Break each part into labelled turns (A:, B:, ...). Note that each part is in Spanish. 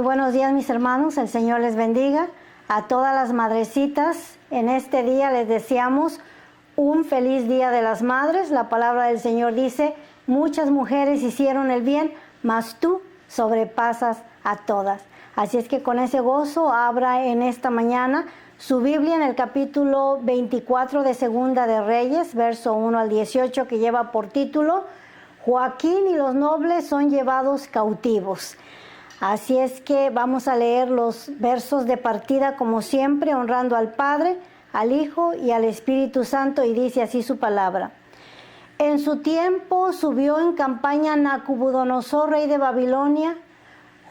A: buenos días, mis hermanos, el Señor les bendiga. A todas las madrecitas, en este día les deseamos un feliz Día de las Madres. La palabra del Señor dice, muchas mujeres hicieron el bien, mas tú sobrepasas a todas. Así es que con ese gozo, abra en esta mañana su Biblia en el capítulo 24 de Segunda de Reyes, verso 1 al 18, que lleva por título, Joaquín y los nobles son llevados cautivos. Así es que vamos a leer los versos de partida como siempre, honrando al Padre, al Hijo y al Espíritu Santo, y dice así su palabra. En su tiempo subió en campaña Nabucodonosor, rey de Babilonia.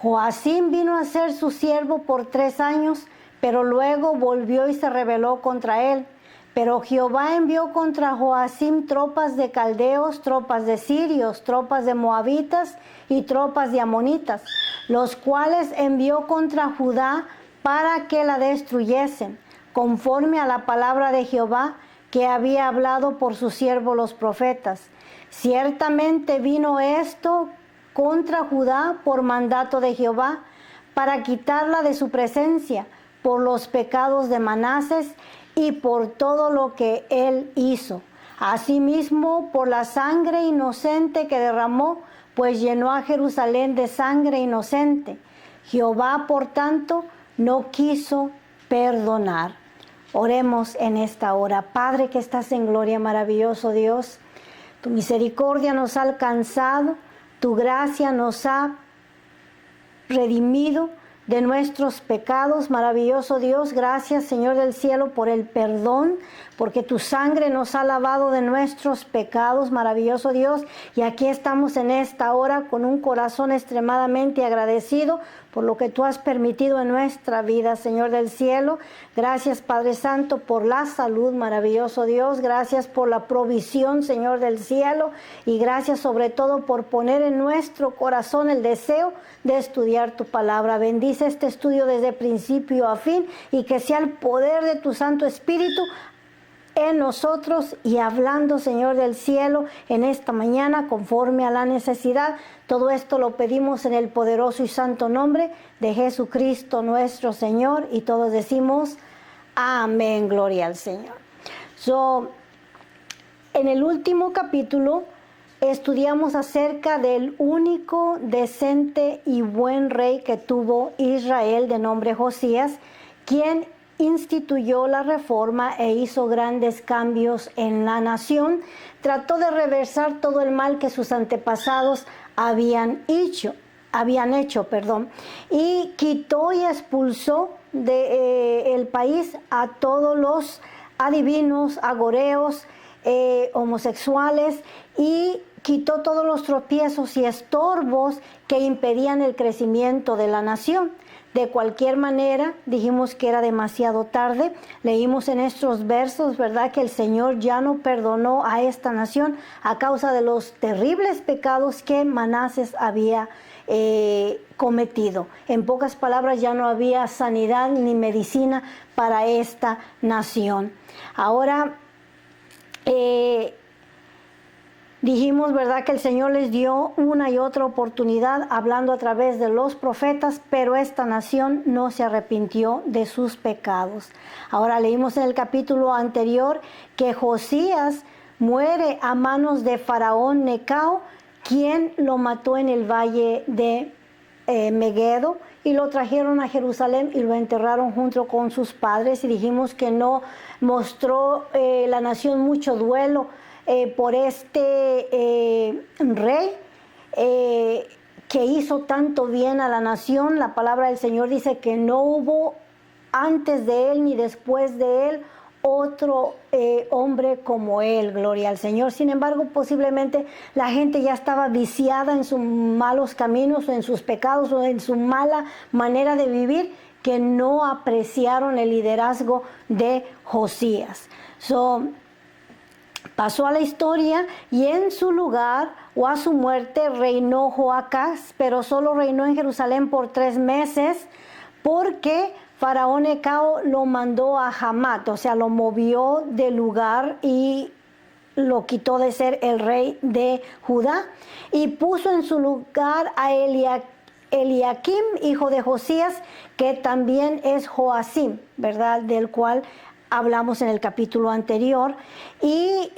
A: Joacim vino a ser su siervo por 3 años, pero luego volvió y se rebeló contra él. Pero Jehová envió contra Joacim tropas de caldeos, tropas de sirios, tropas de moabitas y tropas de amonitas, los cuales envió contra Judá para que la destruyesen, conforme a la palabra de Jehová que había hablado por sus siervos los profetas. Ciertamente vino esto contra Judá por mandato de Jehová, para quitarla de su presencia, por los pecados de Manases y por todo lo que él hizo. Asimismo, por la sangre inocente que derramó, pues llenó a Jerusalén de sangre inocente. Jehová, por tanto, no quiso perdonar. Oremos en esta hora. Padre que estás en gloria, maravilloso Dios, tu misericordia nos ha alcanzado, tu gracia nos ha redimido de nuestros pecados, maravilloso Dios. Gracias, Señor del cielo, por el perdón, porque tu sangre nos ha lavado de nuestros pecados, maravilloso Dios. Y aquí estamos en esta hora con un corazón extremadamente agradecido por lo que tú has permitido en nuestra vida, Señor del cielo. Gracias, Padre Santo, por la salud, maravilloso Dios. Gracias por la provisión, Señor del cielo. Y gracias sobre todo por poner en nuestro corazón el deseo de estudiar tu palabra. Bendice este estudio desde principio a fin y que sea el poder de tu Santo Espíritu en nosotros y hablando, Señor del cielo, en esta mañana conforme a la necesidad. Todo esto lo pedimos en el poderoso y santo nombre de Jesucristo nuestro Señor, y todos decimos amén, gloria al Señor. En el último capítulo estudiamos acerca del único decente y buen rey que tuvo Israel, de nombre Josías, quien instituyó la reforma e hizo grandes cambios en la nación. Trató de reversar todo el mal que sus antepasados habían hecho, y quitó y expulsó del país a todos los adivinos, agoreos, homosexuales, y quitó todos los tropiezos y estorbos que impedían el crecimiento de la nación. De cualquier manera, dijimos que era demasiado tarde. Leímos en estos versos, ¿verdad?, que el Señor ya no perdonó a esta nación a causa de los terribles pecados que Manases había cometido. En pocas palabras, ya no había sanidad ni medicina para esta nación. Ahora, dijimos, ¿verdad?, que el Señor les dio una y otra oportunidad hablando a través de los profetas, pero esta nación no se arrepintió de sus pecados. Ahora leímos en el capítulo anterior que Josías muere a manos de Faraón Necao, quien lo mató en el valle de Meguedo, y lo trajeron a Jerusalén y lo enterraron junto con sus padres. Y dijimos que no mostró la nación mucho duelo por este rey que hizo tanto bien a la nación. La palabra del Señor dice que no hubo antes de él ni después de él otro hombre como él, gloria al Señor. Sin embargo, posiblemente la gente ya estaba viciada en sus malos caminos, o en sus pecados, o en su mala manera de vivir, que no apreciaron el liderazgo de Josías. Pasó a la historia, y en su lugar o a su muerte reinó Joacás, pero solo reinó en Jerusalén por 3 meses, porque Faraón Necao lo mandó a Hamat, o sea, lo movió de lugar y lo quitó de ser el rey de Judá, y puso en su lugar a Eliakim, hijo de Josías, que también es Joacim, ¿verdad? Del cual hablamos en el capítulo anterior. Y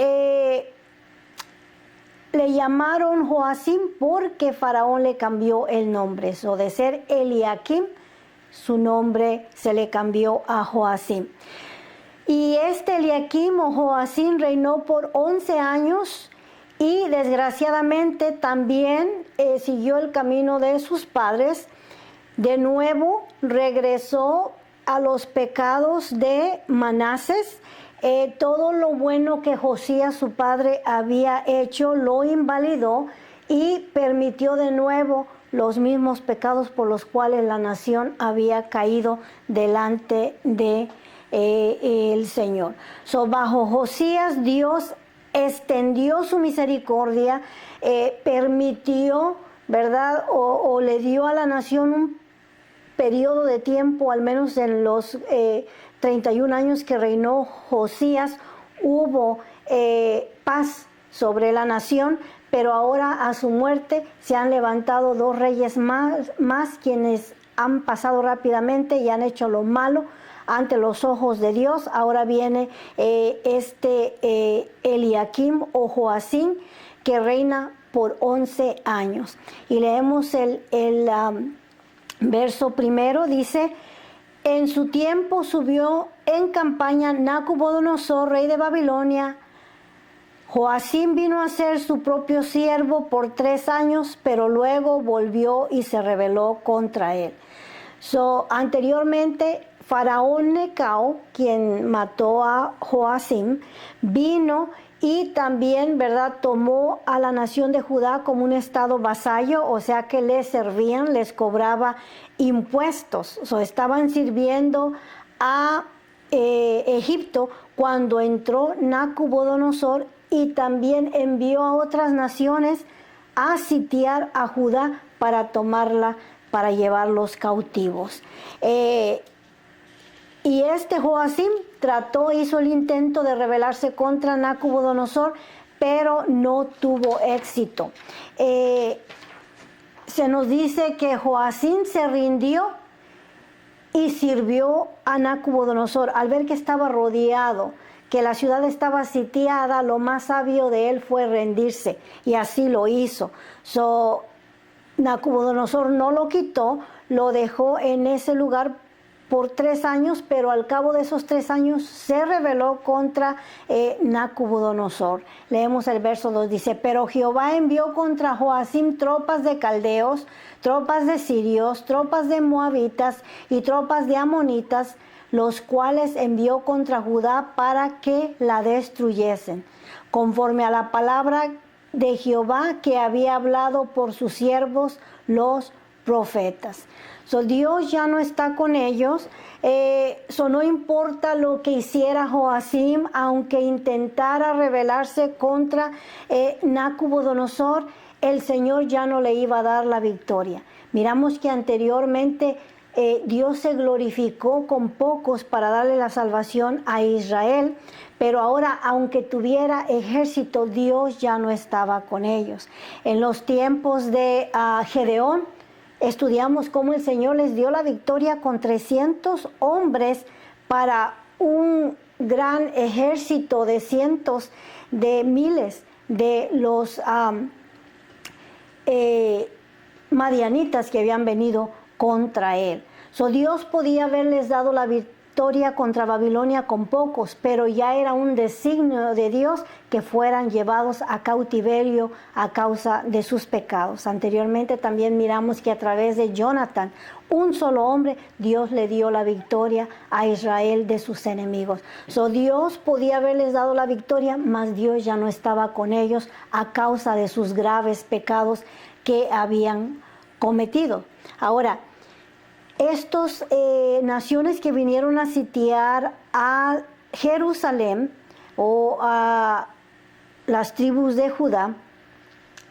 A: le llamaron Joacim porque Faraón le cambió el nombre. So, de ser Eliakim, su nombre se le cambió a Joacim. Y este Eliakim o Joacim reinó por 11 años y desgraciadamente también siguió el camino de sus padres. De nuevo regresó a los pecados de Manases. Todo lo bueno que Josías, su padre, había hecho, lo invalidó y permitió de nuevo los mismos pecados por los cuales la nación había caído delante de el Señor. So, bajo Josías, Dios extendió su misericordia, permitió, ¿verdad? O le dio a la nación un periodo de tiempo, al menos en los 31 años que reinó Josías, hubo paz sobre la nación, pero ahora a su muerte se han levantado dos reyes más quienes han pasado rápidamente y han hecho lo malo ante los ojos de Dios. Ahora viene Eliakim o Joacim, que reina por 11 años. Y leemos el verso primero, dice: en su tiempo subió en campaña Nabucodonosor, rey de Babilonia. Joacim vino a ser su propio siervo por 3 años, pero luego volvió y se rebeló contra él. Anteriormente, Faraón Necao, quien mató a Joacim, vino y también, ¿verdad?, tomó a la nación de Judá como un estado vasallo, o sea que les servían, les cobraba impuestos. Estaban sirviendo a Egipto cuando entró Nabucodonosor, y también envió a otras naciones a sitiar a Judá para tomarla, para llevarlos cautivos. Y Joacim hizo el intento de rebelarse contra Nabucodonosor, pero no tuvo éxito. Se nos dice que Joacim se rindió y sirvió a Nabucodonosor. Al ver que estaba rodeado, que la ciudad estaba sitiada, lo más sabio de él fue rendirse, y así lo hizo. Nabucodonosor no lo quitó, lo dejó en ese lugar por 3 años, pero al cabo de esos 3 años se rebeló contra Nabucodonosor. Leemos el verso 2, dice: pero Jehová envió contra Joacim tropas de caldeos, tropas de sirios, tropas de moabitas y tropas de amonitas, los cuales envió contra Judá para que la destruyesen, conforme a la palabra de Jehová que había hablado por sus siervos los profetas. Dios ya no está con ellos. No importa lo que hiciera Joacim, aunque intentara rebelarse contra Nabucodonosor, el Señor ya no le iba a dar la victoria. Miramos que anteriormente Dios se glorificó con pocos para darle la salvación a Israel, pero ahora, aunque tuviera ejército, Dios ya no estaba con ellos. En los tiempos de Gedeón, estudiamos cómo el Señor les dio la victoria con 300 hombres para un gran ejército de cientos de miles de los madianitas que habían venido contra él. Dios podía haberles dado la victoria contra Babilonia con pocos, pero ya era un designio de Dios que fueran llevados a cautiverio a causa de sus pecados. Anteriormente también miramos que a través de Jonathan, un solo hombre, Dios le dio la victoria a Israel de sus enemigos. Dios podía haberles dado la victoria, mas Dios ya no estaba con ellos a causa de sus graves pecados que habían cometido. Ahora, estas naciones que vinieron a sitiar a Jerusalén o a las tribus de Judá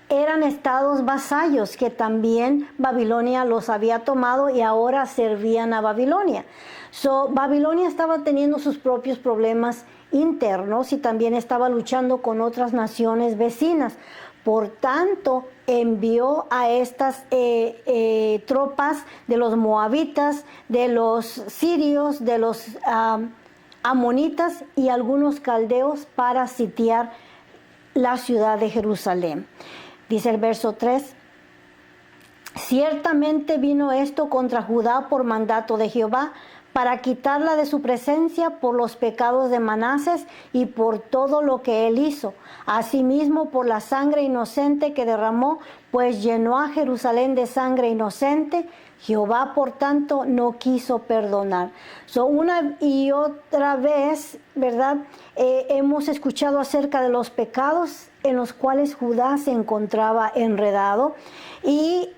A: eran estados vasallos que también Babilonia los había tomado y ahora servían a Babilonia. Babilonia estaba teniendo sus propios problemas internos y también estaba luchando con otras naciones vecinas. Por tanto, envió a estas tropas de los moabitas, de los sirios, de los amonitas y algunos caldeos para sitiar la ciudad de Jerusalén. Dice el verso 3, ciertamente vino esto contra Judá por mandato de Jehová, para quitarla de su presencia por los pecados de Manases y por todo lo que él hizo, asimismo por la sangre inocente que derramó, pues llenó a Jerusalén de sangre inocente. Jehová, por tanto, no quiso perdonar. Una y otra vez, ¿verdad? Hemos escuchado acerca de los pecados en los cuales Judá se encontraba enredado y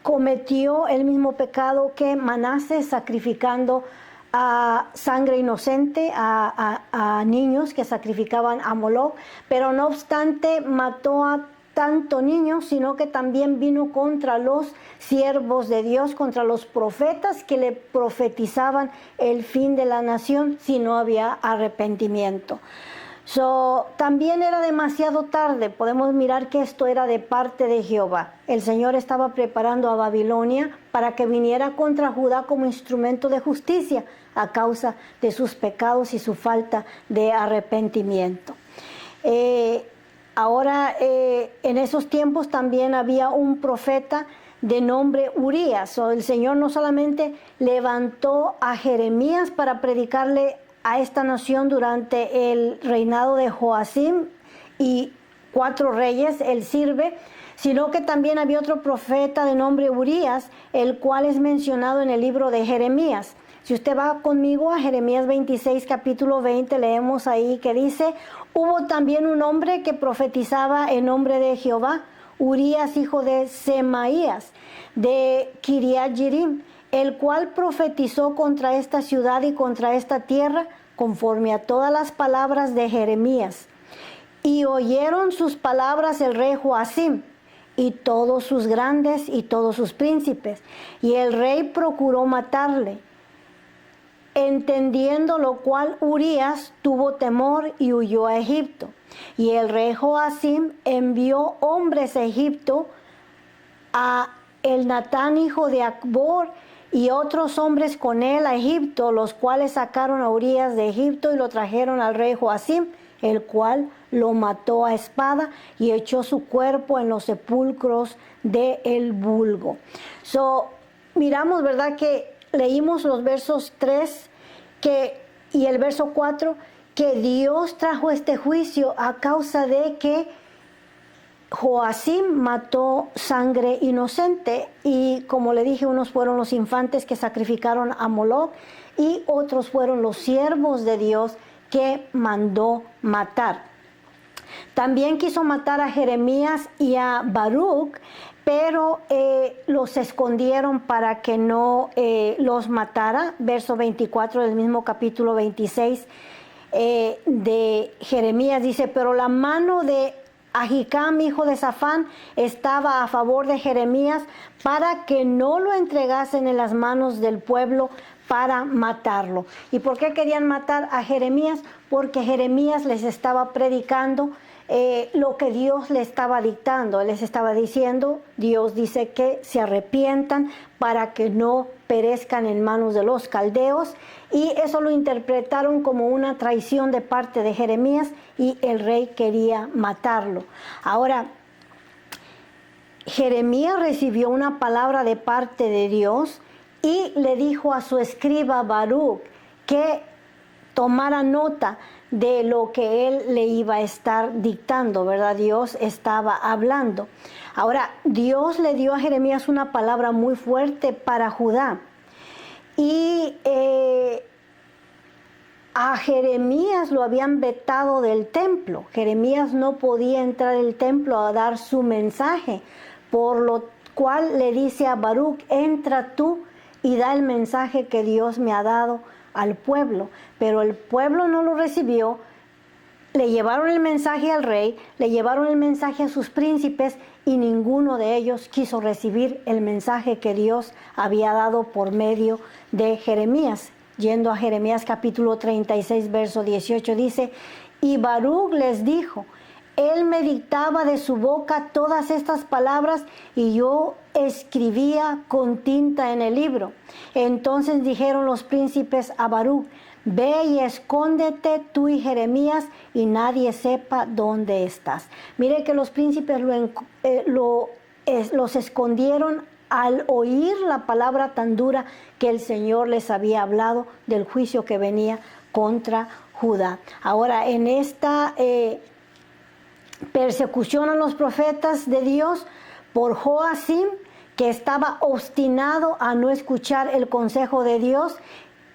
A: cometió el mismo pecado que Manases, sacrificando a sangre inocente, a niños que sacrificaban a Moloc, pero no obstante mató a tanto niños, sino que también vino contra los siervos de Dios, contra los profetas que le profetizaban el fin de la nación si no había arrepentimiento. También era demasiado tarde. Podemos mirar que esto era de parte de Jehová. El Señor estaba preparando a Babilonia para que viniera contra Judá como instrumento de justicia a causa de sus pecados y su falta de arrepentimiento. Ahora, en esos tiempos también había un profeta de nombre Urías. El Señor no solamente levantó a Jeremías para predicarle a esta nación durante el reinado de Joacim y 4 reyes, él sirve, sino que también había otro profeta de nombre Urías, el cual es mencionado en el libro de Jeremías. Si usted va conmigo a Jeremías 26, capítulo 20, leemos ahí que dice, hubo también un hombre que profetizaba en nombre de Jehová, Urías, hijo de Semaías, de Kiriat Jearim, el cual profetizó contra esta ciudad y contra esta tierra, conforme a todas las palabras de Jeremías. Y oyeron sus palabras el rey Joacim, y todos sus grandes y todos sus príncipes, y el rey procuró matarle. Entendiendo lo cual, Urías tuvo temor y huyó a Egipto. Y el rey Joacim envió hombres a Egipto, a Elnatán, hijo de Acbor, y otros hombres con él a Egipto, los cuales sacaron a Urías de Egipto y lo trajeron al rey Joacim, el cual lo mató a espada y echó su cuerpo en los sepulcros del vulgo. Miramos, ¿verdad?, que leímos los versos 3 y el verso 4, que Dios trajo este juicio a causa de que Joacim mató sangre inocente, y como le dije, unos fueron los infantes que sacrificaron a Moloc y otros fueron los siervos de Dios que mandó matar. También quiso matar a Jeremías y a Baruch, pero los escondieron para que no los matara. Verso 24 del mismo capítulo 26 de Jeremías dice, pero la mano de Ahicam, hijo de Safán, estaba a favor de Jeremías para que no lo entregasen en las manos del pueblo para matarlo. ¿Y por qué querían matar a Jeremías? Porque Jeremías les estaba predicando lo que Dios le estaba dictando. Él les estaba diciendo, Dios dice que se arrepientan para que no perezcan en manos de los caldeos, y eso lo interpretaron como una traición de parte de Jeremías, y el rey quería matarlo. Ahora, Jeremías recibió una palabra de parte de Dios y le dijo a su escriba Baruch que tomara nota de lo que él le iba a estar dictando, ¿verdad? Dios estaba hablando. Ahora, Dios le dio a Jeremías una palabra muy fuerte para Judá. Y a Jeremías lo habían vetado del templo. Jeremías no podía entrar al templo a dar su mensaje, por lo cual le dice a Baruch, entra tú y da el mensaje que Dios me ha dado al pueblo. Pero el pueblo no lo recibió. Le llevaron el mensaje al rey, le llevaron el mensaje a sus príncipes, y ninguno de ellos quiso recibir el mensaje que Dios había dado por medio de Jeremías. Yendo a Jeremías capítulo 36, verso 18, dice, y Baruch les dijo, él me dictaba de su boca todas estas palabras y yo escribía con tinta en el libro. Entonces dijeron los príncipes a Baruc: ve y escóndete tú y Jeremías y nadie sepa dónde estás. Mire que los príncipes los escondieron al oír la palabra tan dura que el Señor les había hablado del juicio que venía contra Judá. Ahora, en esta persecución a los profetas de Dios por Joacim, que estaba obstinado a no escuchar el consejo de Dios,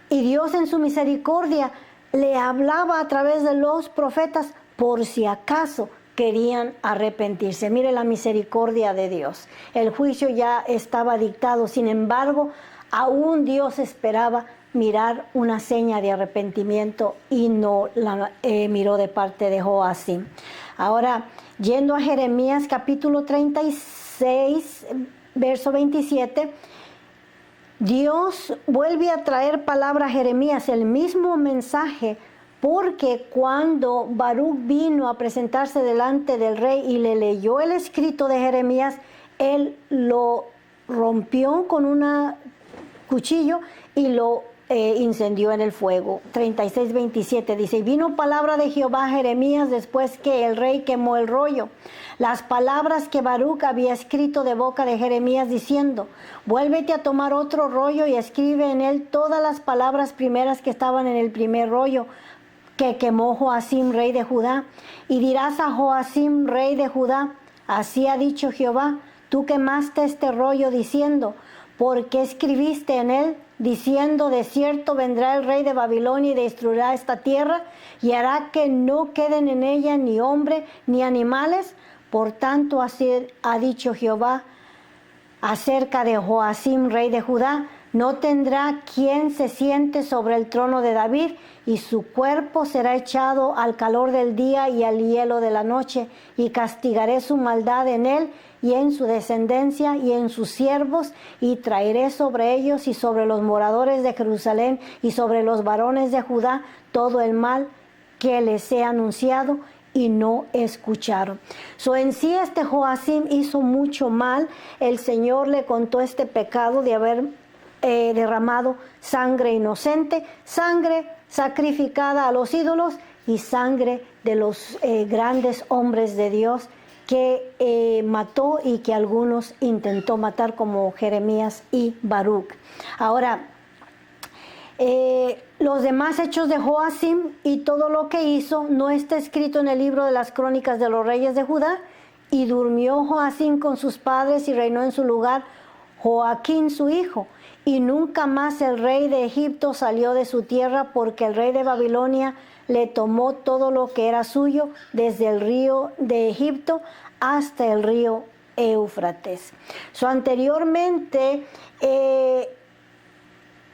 A: y Dios en su misericordia le hablaba a través de los profetas por si acaso querían arrepentirse. Mire la misericordia de Dios. El juicio ya estaba dictado, sin embargo, aún Dios esperaba mirar una seña de arrepentimiento y no la miró de parte de Joacim. Ahora, yendo a Jeremías capítulo 36, verso 27, Dios vuelve a traer palabra a Jeremías, el mismo mensaje, porque cuando Baruc vino a presentarse delante del rey y le leyó el escrito de Jeremías, él lo rompió con un cuchillo y lo incendió en el fuego. 36:27 dice: y vino palabra de Jehová a Jeremías después que el rey quemó el rollo, las palabras que Baruc había escrito de boca de Jeremías, diciendo: vuélvete a tomar otro rollo y escribe en él todas las palabras primeras que estaban en el primer rollo que quemó Joacim, rey de Judá. Y dirás a Joacim, rey de Judá: así ha dicho Jehová, tú quemaste este rollo diciendo: ¿por qué escribiste en él? Diciendo: de cierto vendrá el rey de Babilonia y destruirá esta tierra y hará que no queden en ella ni hombre ni animales. Por tanto, así ha dicho Jehová acerca de Joacim, rey de Judá: no tendrá quien se siente sobre el trono de David, y su cuerpo será echado al calor del día y al hielo de la noche, y castigaré su maldad en él y en su descendencia y en sus siervos, y traeré sobre ellos y sobre los moradores de Jerusalén y sobre los varones de Judá todo el mal que les he anunciado, y no escucharon. En sí este Joacim hizo mucho mal. El Señor le contó este pecado de haber derramado sangre inocente, sangre sacrificada a los ídolos y sangre de los grandes hombres de Dios que mató y que algunos intentó matar, como Jeremías y Baruc. Ahora, los demás hechos de Joacim y todo lo que hizo no está escrito en el libro de las crónicas de los reyes de Judá. Y durmió Joacim con sus padres y reinó en su lugar Joaquín su hijo. Y nunca más el rey de Egipto salió de su tierra, porque el rey de Babilonia le tomó todo lo que era suyo, desde el río de Egipto hasta el río Éufrates. Anteriormente,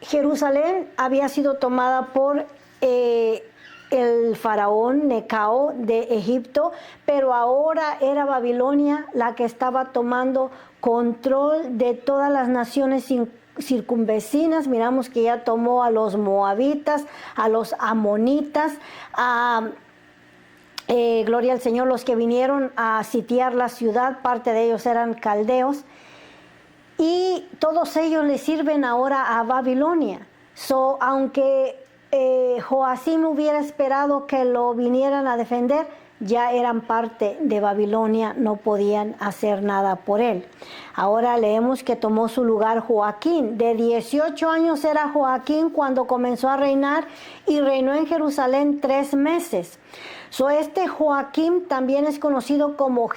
A: Jerusalén había sido tomada por el faraón Necao de Egipto, pero ahora era Babilonia la que estaba tomando control de todas las naciones circunvecinas. Miramos que ya tomó a los moabitas, a los amonitas, gloria al Señor, los que vinieron a sitiar la ciudad, parte de ellos eran caldeos, y todos ellos le sirven ahora a Babilonia. Aunque Joacim hubiera esperado que lo vinieran a defender, ya eran parte de Babilonia, no podían hacer nada por él. Ahora leemos que tomó su lugar Joaquín. De 18 años era Joaquín cuando comenzó a reinar, y reinó en Jerusalén 3 meses. Este Joaquín también es conocido como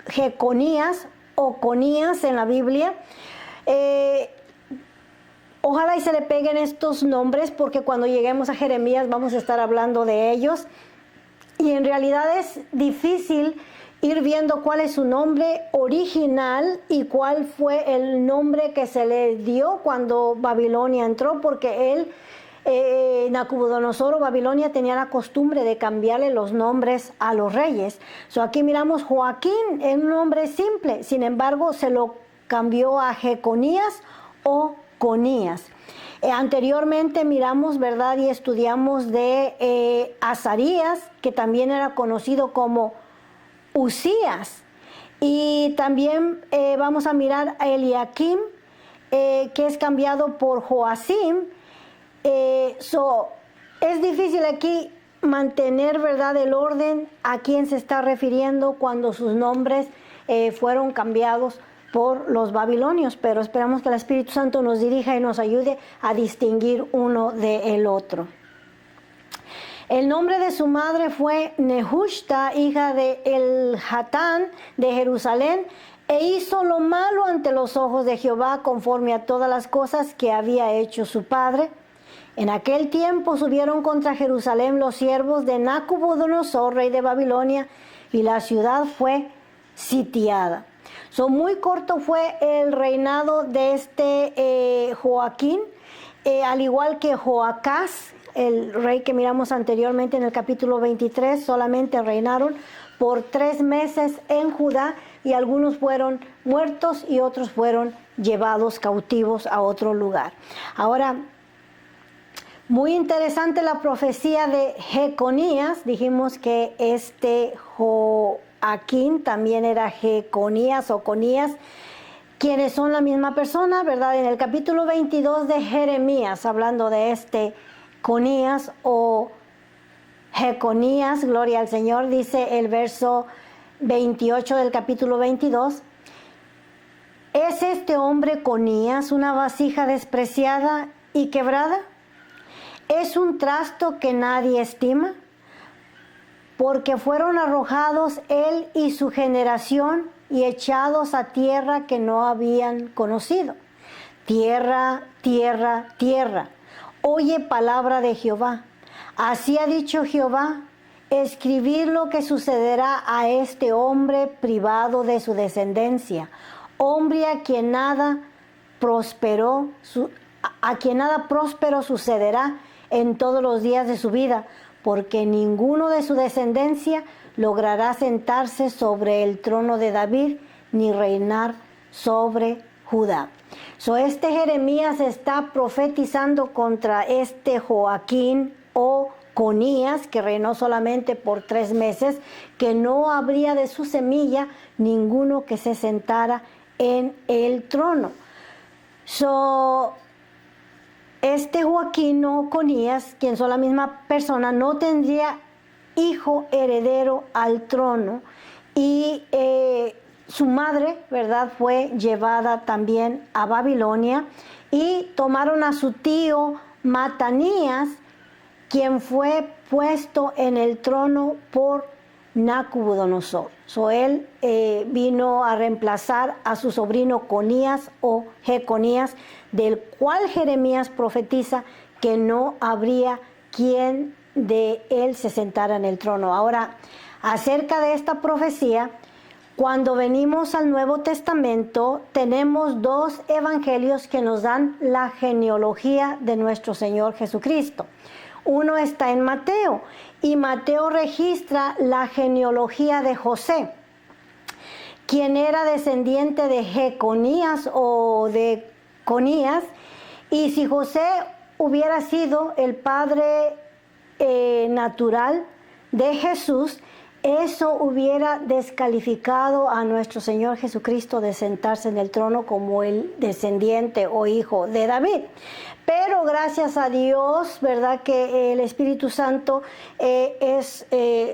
A: Jeconías o Conías en la Biblia. Ojalá y se le peguen estos nombres, porque cuando lleguemos a Jeremías vamos a estar hablando de ellos. Y en realidad es difícil ir viendo cuál es su nombre original y cuál fue el nombre que se le dio cuando Babilonia entró, porque él, Nabucodonosor o Babilonia, tenía la costumbre de cambiarle los nombres a los reyes. Aquí miramos Joaquín, es un nombre simple, sin embargo se lo cambió a Jeconías o Conías. Anteriormente miramos, ¿verdad? Y estudiamos de Azarías, que también era conocido como Usías. Y también vamos a mirar a Eliakim, que es cambiado por Joacim. Es difícil aquí mantener, ¿verdad?, el orden a quién se está refiriendo cuando sus nombres fueron cambiados por los babilonios, pero esperamos que el Espíritu Santo nos dirija y nos ayude a distinguir uno del otro. El nombre de su madre fue Nehushta, hija de El-Hatán de Jerusalén, e hizo lo malo ante los ojos de Jehová conforme a todas las cosas que había hecho su padre. En aquel tiempo subieron contra Jerusalén los siervos de Nabucodonosor, rey de Babilonia, y la ciudad fue sitiada. Muy corto fue el reinado de este Joaquín, al igual que Joacás, el rey que miramos anteriormente en el capítulo 23, solamente reinaron por 3 meses en Judá, y algunos fueron muertos y otros fueron llevados cautivos a otro lugar. Ahora, muy interesante la profecía de Jeconías. Dijimos que este Joaquín también era Jeconías o Conías, quienes son la misma persona, ¿verdad? En el capítulo 22 de Jeremías, hablando de este Conías o Jeconías, gloria al Señor, dice el verso 28 del capítulo 22. ¿Es este hombre Conías una vasija despreciada y quebrada? ¿Es un trasto que nadie estima? Porque fueron arrojados él y su generación y echados a tierra que no habían conocido. Tierra, tierra, tierra, oye palabra de Jehová. Así ha dicho Jehová, escribir lo que sucederá a este hombre privado de su descendencia, hombre a quien nada próspero sucederá en todos los días de su vida, porque ninguno de su descendencia logrará sentarse sobre el trono de David, ni reinar sobre Judá. Este Jeremías está profetizando contra este Joaquín o Conías, que reinó solamente por 3 meses, que no habría de su semilla ninguno que se sentara en el trono. Este Joaquín o Conías, quien son la misma persona, no tendría hijo heredero al trono, y su madre, ¿verdad?, fue llevada también a Babilonia, y tomaron a su tío Matanías, quien fue puesto en el trono por Nabucodonosor. Él vino a reemplazar a su sobrino Conías o Jeconías, del cual Jeremías profetiza que no habría quien de él se sentara en el trono. Ahora, acerca de esta profecía, cuando venimos al Nuevo Testamento, tenemos 2 evangelios que nos dan la genealogía de nuestro Señor Jesucristo. Uno está en Mateo, y Mateo registra la genealogía de José, quien era descendiente de Jeconías o de Conías, y si José hubiera sido el padre natural de Jesús, eso hubiera descalificado a nuestro Señor Jesucristo de sentarse en el trono como el descendiente o hijo de David. Pero gracias a Dios, ¿verdad?, que el Espíritu Santo es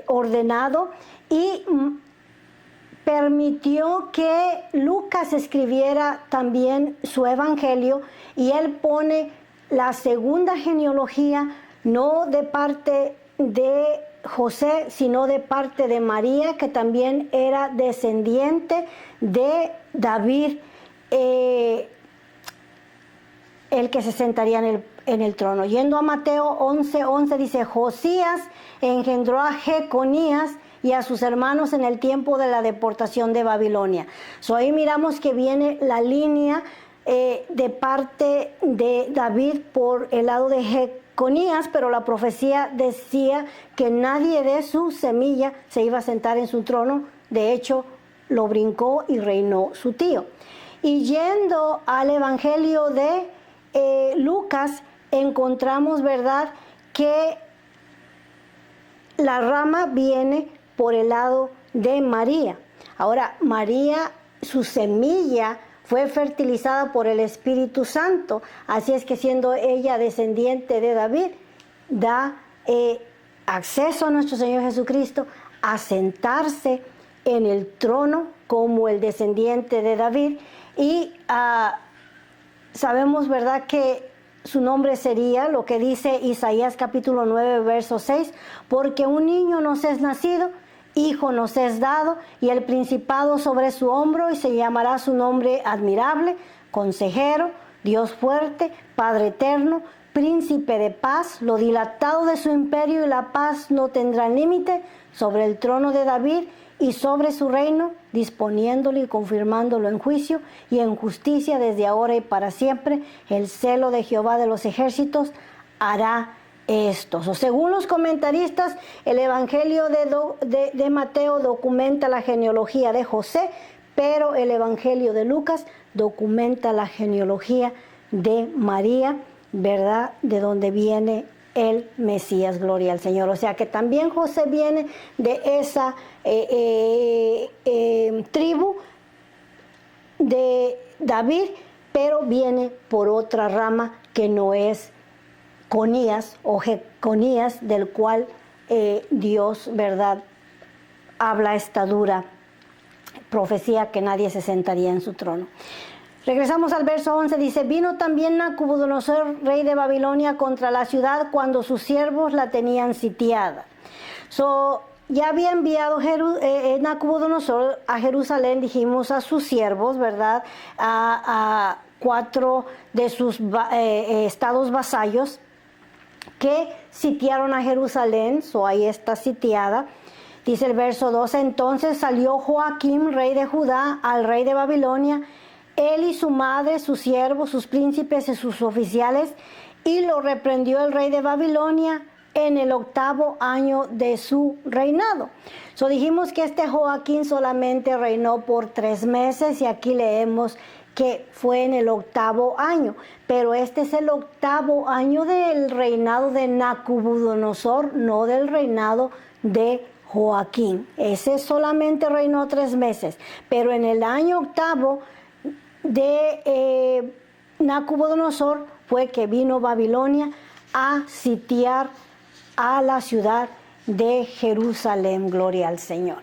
A: ordenado y permitió que Lucas escribiera también su evangelio, y él pone la segunda genealogía, no de parte de José, sino de parte de María, que también era descendiente de David, el que se sentaría en el trono. Yendo a Mateo 11:11 dice, Josías engendró a Jeconías y a sus hermanos en el tiempo de la deportación de Babilonia. Ahí miramos que viene la línea de parte de David por el lado de Jeconías, pero la profecía decía que nadie de su semilla se iba a sentar en su trono. De hecho, lo brincó y reinó su tío. Y yendo al evangelio de Lucas encontramos, ¿verdad?, que la rama viene por el lado de María. Ahora, María, su semilla fue fertilizada por el Espíritu Santo, así es que siendo ella descendiente de David, da acceso a nuestro Señor Jesucristo a sentarse en el trono como el descendiente de David, y sabemos, ¿verdad?, que su nombre sería lo que dice Isaías capítulo 9, verso 6, porque un niño nos es nacido, hijo nos es dado, y el principado sobre su hombro, y se llamará su nombre admirable, consejero, Dios fuerte, Padre eterno, príncipe de paz. Lo dilatado de su imperio y la paz no tendrán límite sobre el trono de David y sobre su reino, disponiéndolo y confirmándolo en juicio y en justicia desde ahora y para siempre. El celo de Jehová de los ejércitos hará esto. Según los comentaristas, el Evangelio de Mateo documenta la genealogía de José, pero el Evangelio de Lucas documenta la genealogía de María, ¿verdad?, de donde viene el Mesías, gloria al Señor. O sea que también José viene de esa tribu de David, pero viene por otra rama que no es Conías o Jeconías, del cual Dios, ¿verdad?, habla esta dura profecía que nadie se sentaría en su trono. Regresamos al verso 11, dice: vino también Nabucodonosor, rey de Babilonia, contra la ciudad cuando sus siervos la tenían sitiada. Ya había enviado Nabucodonosor a Jerusalén, dijimos, a sus siervos, ¿verdad?, a 4 de sus estados vasallos que sitiaron a Jerusalén. Ahí está sitiada. Dice el verso 12, entonces salió Joaquín, rey de Judá, al rey de Babilonia, él y su madre, sus siervos, sus príncipes y sus oficiales, y lo reprendió el rey de Babilonia en el 8º año de su reinado. Dijimos que este Joaquín solamente reinó por 3 meses, y aquí leemos que fue en el 8º año, pero este es el 8º año del reinado de Nabucodonosor, no del reinado de Joaquín. Ese solamente reinó 3 meses, pero en el año 8º de Nabucodonosor fue que vino Babilonia a sitiar a la ciudad de Jerusalén, gloria al Señor,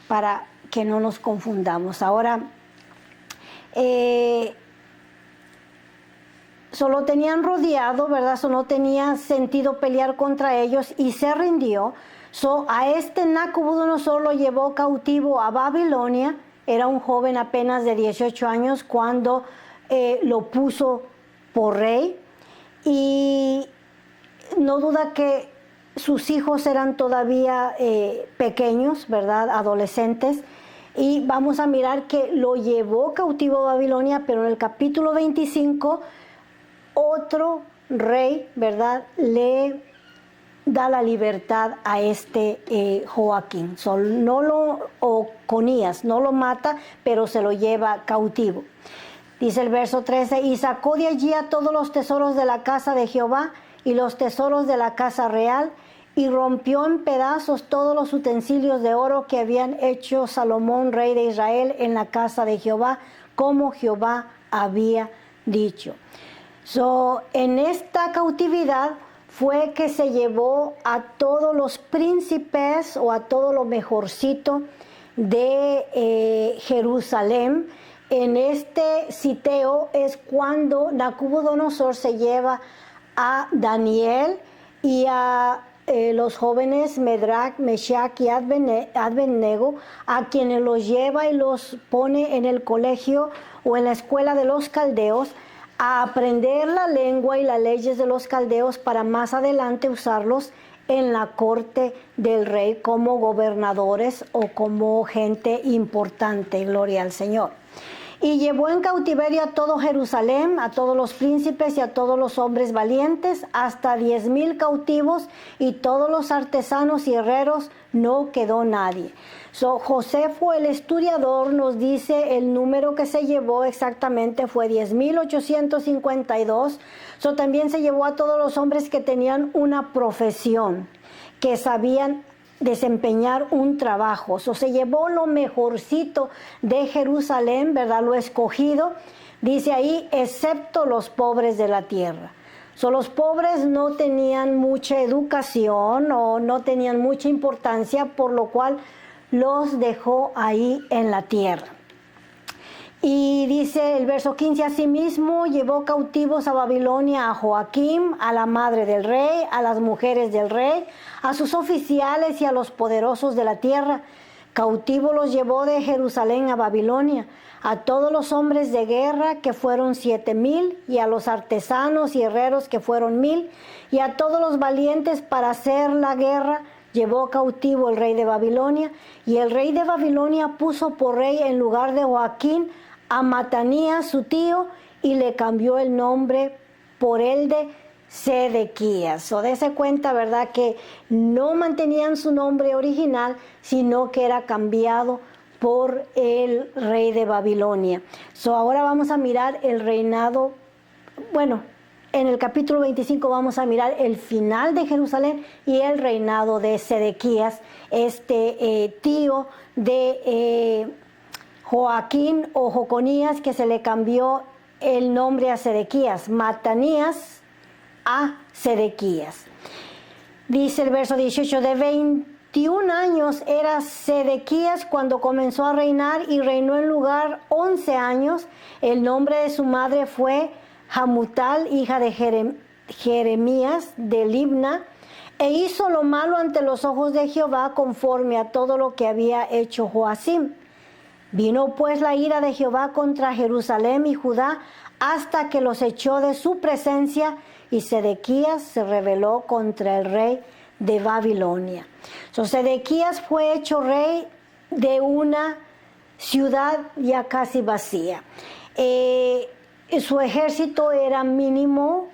A: para que no nos confundamos. Ahora, solo tenían rodeado, ¿verdad? No tenía sentido pelear contra ellos, y se rindió. A este Nabucodonosor lo llevó cautivo a Babilonia. Era un joven apenas de 18 años cuando lo puso por rey, y no duda que sus hijos eran todavía pequeños, ¿verdad?, adolescentes, y vamos a mirar que lo llevó cautivo a Babilonia, pero en el capítulo 25 otro rey, ¿verdad?, le da la libertad a este Joaquín. Conías no lo mata, pero se lo lleva cautivo. Dice el verso 13, y sacó de allí a todos los tesoros de la casa de Jehová y los tesoros de la casa real, y rompió en pedazos todos los utensilios de oro que habían hecho Salomón, rey de Israel, en la casa de Jehová, como Jehová había dicho. En esta cautividad fue que se llevó a todos los príncipes, o a todo lo mejorcito de Jerusalén. En este sitio es cuando Nabucodonosor se lleva a Daniel y a los jóvenes Medrac, Meshach y Abednego, a quienes los lleva y los pone en el colegio o en la escuela de los caldeos, a aprender la lengua y las leyes de los caldeos, para más adelante usarlos en la corte del rey como gobernadores o como gente importante, gloria al Señor. Y llevó en cautiverio a todo Jerusalén, a todos los príncipes y a todos los hombres valientes, hasta 10,000 cautivos, y todos los artesanos y herreros, no quedó nadie. Josefo, el historiador, nos dice el número que se llevó exactamente fue 10,852. También se llevó a todos los hombres que tenían una profesión, que sabían desempeñar un trabajo. Se llevó lo mejorcito de Jerusalén, ¿verdad? Lo escogido, dice ahí, excepto los pobres de la tierra. Los pobres no tenían mucha educación o no tenían mucha importancia, por lo cual los dejó ahí en la tierra. Y dice el verso 15, asimismo llevó cautivos a Babilonia a Joaquim, a la madre del rey, a las mujeres del rey, a sus oficiales y a los poderosos de la tierra. Cautivo los llevó de Jerusalén a Babilonia, a todos los hombres de guerra, que fueron 7,000, y a los artesanos y herreros, que fueron 1,000, y a todos los valientes para hacer la guerra, llevó cautivo el rey de Babilonia. Y el rey de Babilonia puso por rey en lugar de Joaquín a Matanías, su tío, y le cambió el nombre por el de Sedequías. Dese cuenta, ¿verdad?, que no mantenían su nombre original, sino que era cambiado por el rey de Babilonia. Ahora vamos a mirar el reinado, bueno, en el capítulo 25 vamos a mirar el final de Jerusalén y el reinado de Sedequías, tío de Joaquín o Joconías, que se le cambió el nombre a Sedequías, Matanías a Sedequías. Dice el verso 18, de 21 años era Sedequías cuando comenzó a reinar, y reinó en lugar 11 años. El nombre de su madre fue Hamutal, hija de Jeremías de Libna, e hizo lo malo ante los ojos de Jehová, conforme a todo lo que había hecho Joacim. Vino pues la ira de Jehová contra Jerusalén y Judá, hasta que los echó de su presencia, y Sedequías se rebeló contra el rey de Babilonia. Sedequías fue hecho rey de una ciudad ya casi vacía. Su ejército era mínimo,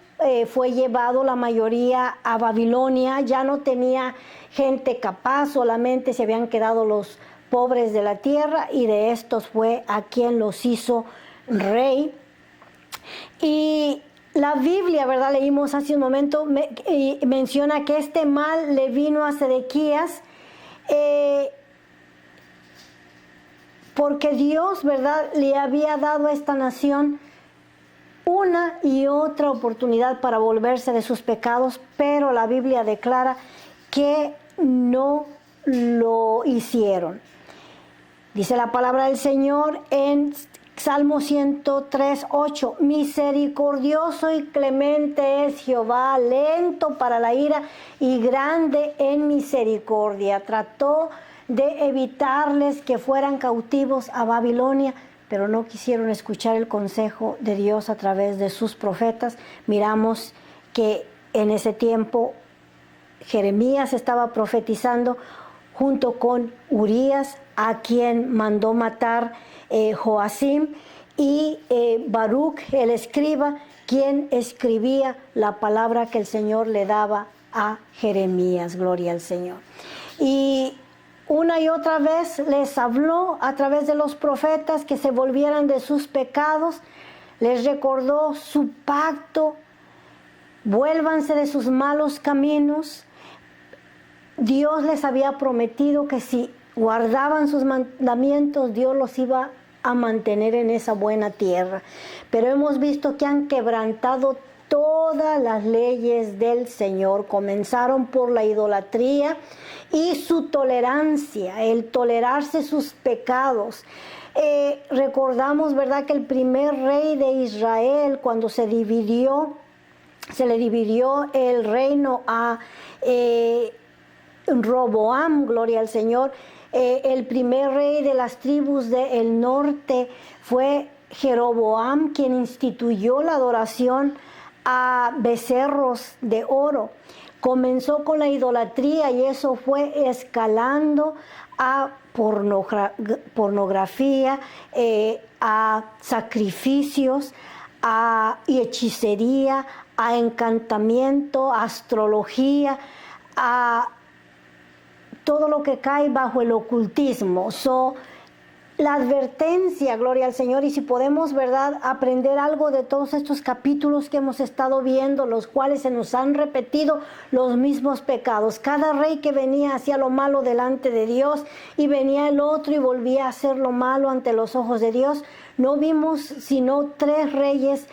A: fue llevado la mayoría a Babilonia, ya no tenía gente capaz, solamente se habían quedado los pobres de la tierra, y de estos fue a quien los hizo rey. Y la Biblia, ¿verdad?, leímos hace un momento, menciona que este mal le vino a Sedequías porque Dios, ¿verdad?, le había dado a esta nación una y otra oportunidad para volverse de sus pecados, pero la Biblia declara que no lo hicieron. Dice la palabra del Señor en Salmo 103:8, misericordioso y clemente es Jehová, lento para la ira y grande en misericordia. Trató de evitarles que fueran cautivos a Babilonia, pero no quisieron escuchar el consejo de Dios a través de sus profetas. Miramos que en ese tiempo Jeremías estaba profetizando junto con Urías, a quien mandó matar Joacim, y Baruch, el escriba, quien escribía la palabra que el Señor le daba a Jeremías. Gloria al Señor. Y una y otra vez les habló a través de los profetas que se volvieran de sus pecados, les recordó su pacto, vuélvanse de sus malos caminos. Dios les había prometido que si guardaban sus mandamientos, Dios los iba a mantener en esa buena tierra. Pero hemos visto que han quebrantado todas las leyes del Señor. Comenzaron por la idolatría y su tolerancia, el tolerarse sus pecados. Recordamos, ¿verdad?, que el primer rey de Israel, cuando se le dividió el reino a Roboam, gloria al Señor. El primer rey de las tribus del norte fue Jeroboam, quien instituyó la adoración a becerros de oro. Comenzó con la idolatría y eso fue escalando a pornografía, a sacrificios, y hechicería, a encantamiento, a astrología, a todo lo que cae bajo el ocultismo. La advertencia, gloria al Señor, y si podemos, ¿verdad?, aprender algo de todos estos capítulos que hemos estado viendo, los cuales se nos han repetido los mismos pecados. Cada rey que venía hacía lo malo delante de Dios y venía el otro y volvía a hacer lo malo ante los ojos de Dios. No vimos sino 3 reyes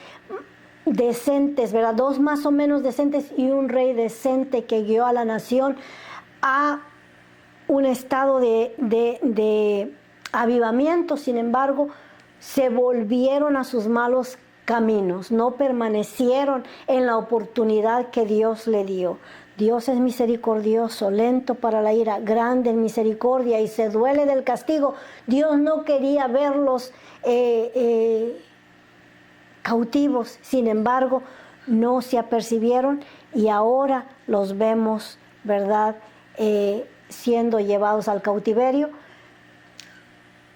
A: decentes, ¿verdad?, 2 más o menos decentes y un rey decente que guió a la nación a un estado de avivamiento. Sin embargo, se volvieron a sus malos caminos, no permanecieron en la oportunidad que Dios le dio. Dios es misericordioso, lento para la ira, grande en misericordia y se duele del castigo. Dios no quería verlos cautivos, sin embargo, no se apercibieron y ahora los vemos, ¿verdad?, siendo llevados al cautiverio.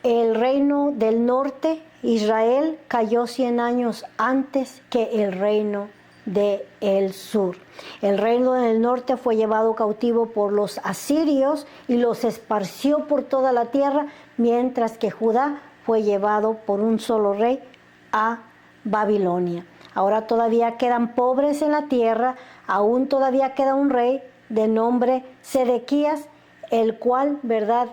A: El reino del norte, Israel, cayó 100 años antes que el reino del sur. El reino del norte fue llevado cautivo por los asirios y los esparció por toda la tierra, mientras que Judá fue llevado por un solo rey a Babilonia. Ahora todavía quedan pobres en la tierra, aún todavía queda un rey de nombre Sedequías, el cual, ¿verdad?,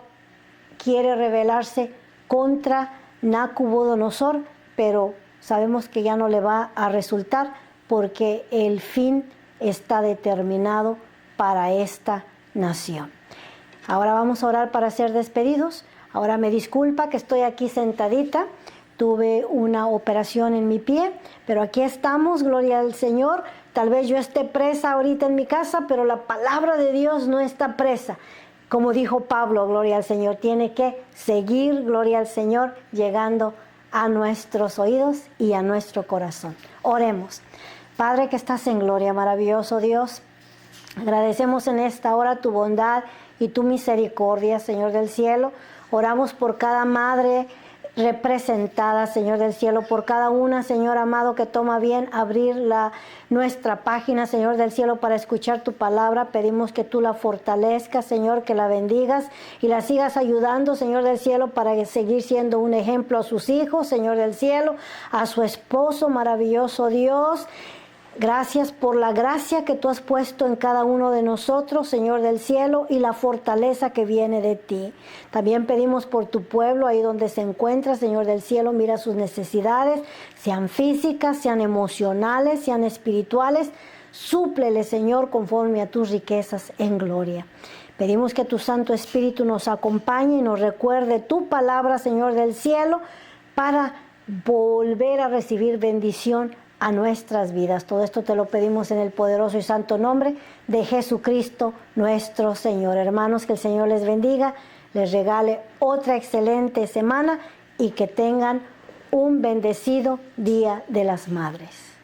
A: quiere rebelarse contra Nabucodonosor, pero sabemos que ya no le va a resultar porque el fin está determinado para esta nación. Ahora vamos a orar para ser despedidos. Ahora me disculpa que estoy aquí sentadita. Tuve una operación en mi pie, pero aquí estamos, gloria al Señor. Tal vez yo esté presa ahorita en mi casa, pero la palabra de Dios no está presa. Como dijo Pablo, gloria al Señor, tiene que seguir, gloria al Señor, llegando a nuestros oídos y a nuestro corazón. Oremos. Padre que estás en gloria, maravilloso Dios, agradecemos en esta hora tu bondad y tu misericordia, Señor del cielo. Oramos por cada madre representada, Señor del cielo, por cada una, Señor amado, que toma bien abrir nuestra página, Señor del cielo, para escuchar tu palabra. Pedimos que tú la fortalezcas, Señor, que la bendigas y la sigas ayudando, Señor del cielo, para seguir siendo un ejemplo a sus hijos, Señor del cielo, a su esposo, maravilloso Dios. Gracias por la gracia que tú has puesto en cada uno de nosotros, Señor del cielo, y la fortaleza que viene de ti. También pedimos por tu pueblo, ahí donde se encuentra, Señor del cielo, mira sus necesidades, sean físicas, sean emocionales, sean espirituales. Súplele, Señor, conforme a tus riquezas en gloria. Pedimos que tu Santo Espíritu nos acompañe y nos recuerde tu palabra, Señor del cielo, para volver a recibir bendición a nuestras vidas. Todo esto te lo pedimos en el poderoso y santo nombre de Jesucristo nuestro Señor. Hermanos, que el Señor les bendiga, les regale otra excelente semana y que tengan un bendecido Día de las Madres.